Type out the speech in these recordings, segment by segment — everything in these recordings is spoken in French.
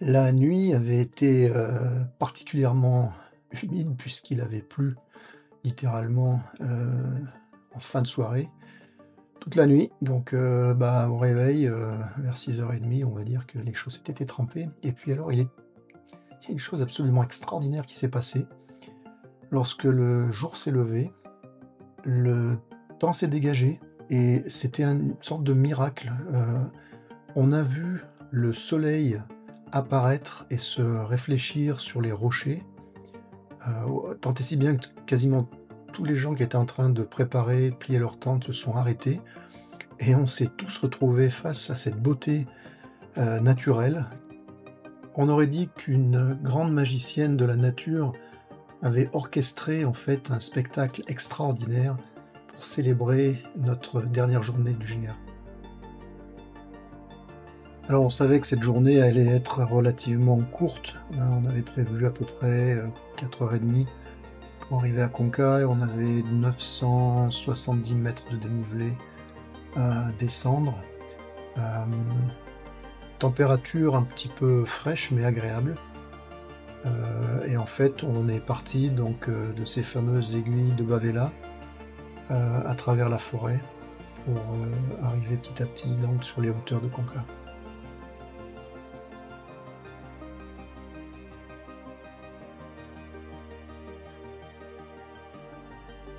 La nuit avait été, particulièrement humide puisqu'il avait plu littéralement, en fin de soirée, toute la nuit. Donc, au réveil, vers 6h30, on va dire que les choses s'étaient trempées. Et puis alors il y a une chose absolument extraordinaire qui s'est passée. Lorsque le jour s'est levé, le temps s'est dégagé et c'était une sorte de miracle. On a vu le soleil apparaître et se réfléchir sur les rochers, tant et si bien que quasiment tous les gens qui étaient en train de préparer, plier leur tente se sont arrêtés et on s'est tous retrouvés face à cette beauté, naturelle. On aurait dit qu'une grande magicienne de la nature avait orchestré en fait un spectacle extraordinaire pour célébrer notre dernière journée du GR. Alors on savait que cette journée allait être relativement courte, on avait prévu à peu près 4h30 pour arriver à Conca et on avait 970 mètres de dénivelé à descendre. Température un petit peu fraîche mais agréable. Et en fait on est parti donc de ces fameuses aiguilles de Bavela à travers la forêt pour arriver petit à petit donc sur les hauteurs de Conca.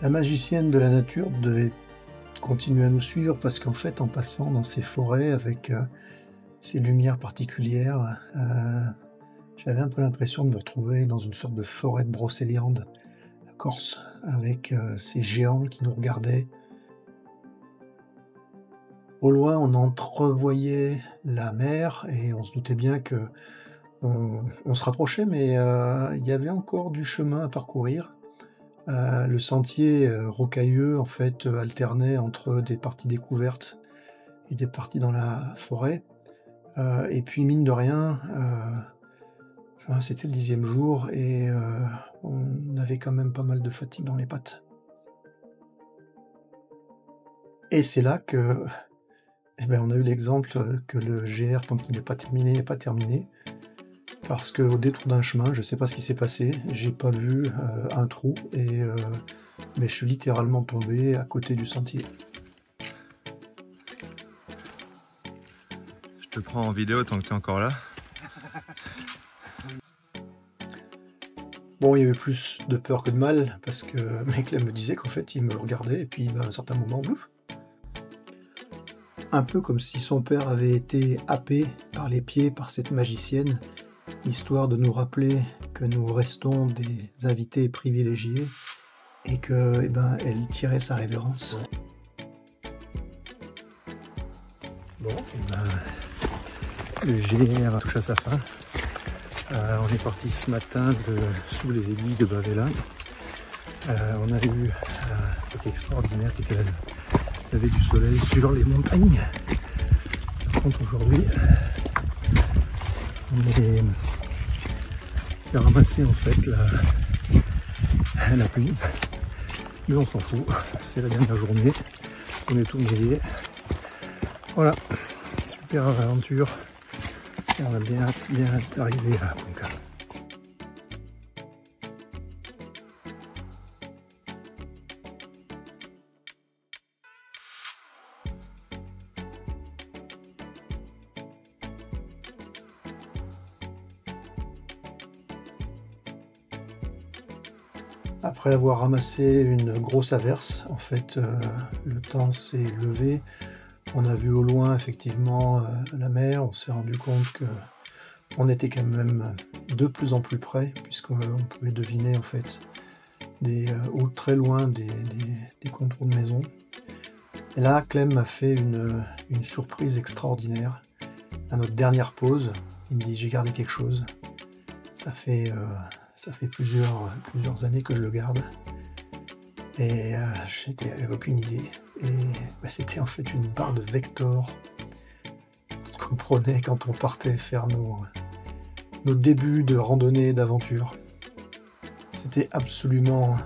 La magicienne de la nature devait continuer à nous suivre parce qu'en fait, en passant dans ces forêts avec ces lumières particulières, j'avais un peu l'impression de me retrouver dans une sorte de forêt de Brocéliande corse avec ces géants qui nous regardaient. Au loin, on entrevoyait la mer et on se doutait bien que on se rapprochait, mais il y avait encore du chemin à parcourir. Le sentier, rocailleux, en fait, alternait entre des parties découvertes et des parties dans la forêt. Et puis mine de rien, c'était le 10e jour et on avait quand même pas mal de fatigue dans les pattes. Et c'est là que, on a eu l'exemple que le GR, tant qu'il n'est pas terminé, n'est pas terminé. Parce qu'au détour d'un chemin, je ne sais pas ce qui s'est passé, j'ai pas vu un trou et je suis littéralement tombé à côté du sentier. Je te prends en vidéo tant que tu es encore là. Bon, il y avait plus de peur que de mal, parce que mec là me disait qu'en fait il me regardait et puis à un certain moment, bouf, un peu comme si son père avait été happé par les pieds par cette magicienne, histoire de nous rappeler que nous restons des invités privilégiés et que, elle tirait sa révérence. Bon, le GR touche à sa fin. On est parti ce matin sous les aiguilles de Bavela. On a eu un truc extraordinaire qui était le lever du soleil sur les montagnes. Par contre aujourd'hui, j'ai ramassé en fait la pluie, mais on s'en fout, c'est la dernière journée, on est tout mouillé. Voilà, super aventure, et on a bien hâte d'arriver à Conca. Après avoir ramassé une grosse averse, en fait, le temps s'est levé. On a vu au loin effectivement la mer. On s'est rendu compte que on était quand même de plus en plus près, puisqu'on pouvait deviner en fait très loin des contours de maison. Et là, Clem m'a fait une surprise extraordinaire. À notre dernière pause, il me dit: j'ai gardé quelque chose. Ça fait plusieurs années que je le garde. Et j'avais aucune idée. Et c'était en fait une barre de Vector qu'on prenait quand on partait faire nos débuts de randonnée, d'aventure. C'était absolument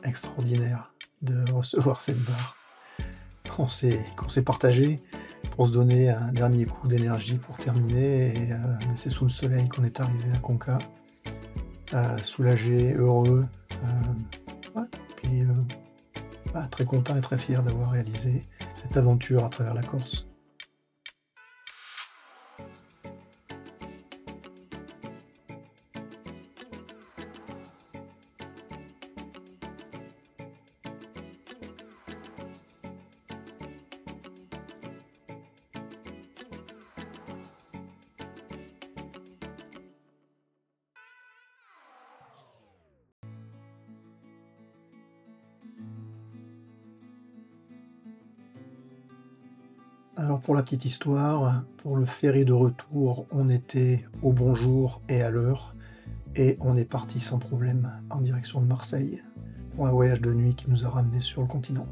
extraordinaire de recevoir cette barre qu'on s'est partagée pour se donner un dernier coup d'énergie pour terminer. Et c'est sous le soleil qu'on est arrivé à Conca, soulagé, heureux, ouais, puis très content et très fier d'avoir réalisé cette aventure à travers la Corse. Alors pour la petite histoire, pour le ferry de retour, on était au bon jour et à l'heure, et on est parti sans problème en direction de Marseille, pour un voyage de nuit qui nous a ramenés sur le continent.